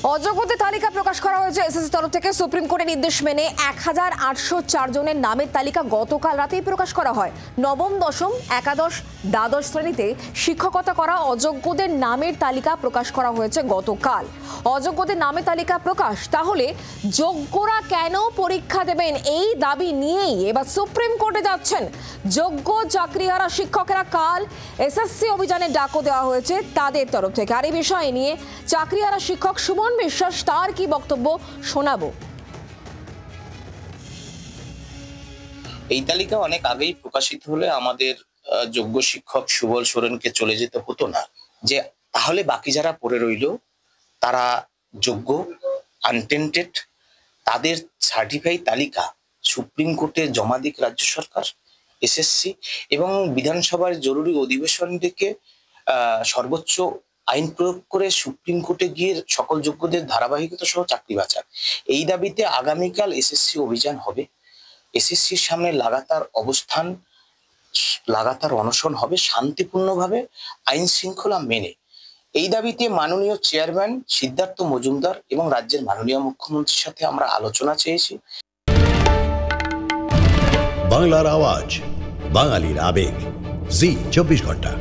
অযোগ্যদের তালিকা প্রকাশ করা হয়েছে এসএসসি তরফ থেকে। সুপ্রিম কোর্টের নির্দেশ মেনে 1804 জনের নামের তালিকা গতকাল রাতেই প্রকাশ করা হয়। নবম, দশম, একাদশ, দ্বাদশ শ্রেণীতে শিক্ষকতা করা অযোগ্যদের নামের তালিকা প্রকাশ করা হয়েছে গতকাল। অযোগ্যদের নামের তালিকা প্রকাশ, তাহলে যোগ্যরা কেন পরীক্ষা দেবেন, এই দাবি নিয়েই এবার সুপ্রিম কোর্টে যাচ্ছেন যোগ্য চাকরিহারা শিক্ষকেরা। কাল এসএসসি অভিযানে ডাকও দেওয়া হয়েছে তাদের তরফ থেকে। আর এই বিষয় নিয়ে চাকরিহারা শিক্ষক সুমন বিশ্বাস, তার কি বক্তব্য শোনাবো। এই তালিকা অনেক আগেই প্রকাশিত হলে আমাদের যোগ্য শিক্ষক সুবল সোরেনকে চলে যেতে হতো না, যে তাহলে বাকি যারা পড়ে রইল তারা যোগ্য, আনটেন্টেড, তাদের সার্টিফাই তালিকা সুপ্রিম কোর্টে জমা দিক রাজ্য সরকার, এসএসসি এবং বিধানসভার জরুরি অধিবেশন ডেকে সর্বোচ্চ আইন প্রয়োগ করে সুপ্রিম কোর্টে গিয়ে সকল যোগ্যদের ধারাবাহিকতা সহ চাকরি বাঁচান। এই দাবিতে আগামীকাল এসএসসি অভিযান হবে। এসএসসির সামনে লাগাতার অবস্থান, লাগাতার অনশন হবে শান্তিপূর্ণভাবে, আইন শৃঙ্খলা মেনে। এই দাবিতে মাননীয় চেয়ারম্যান সিদ্ধার্থ মজুমদার এবং রাজ্যের মাননীয় মুখ্যমন্ত্রীর সাথে আমরা আলোচনা চেয়েছি। বাংলার আওয়াজ, বাঙালির আবেগ, জি 24 ঘন্টা।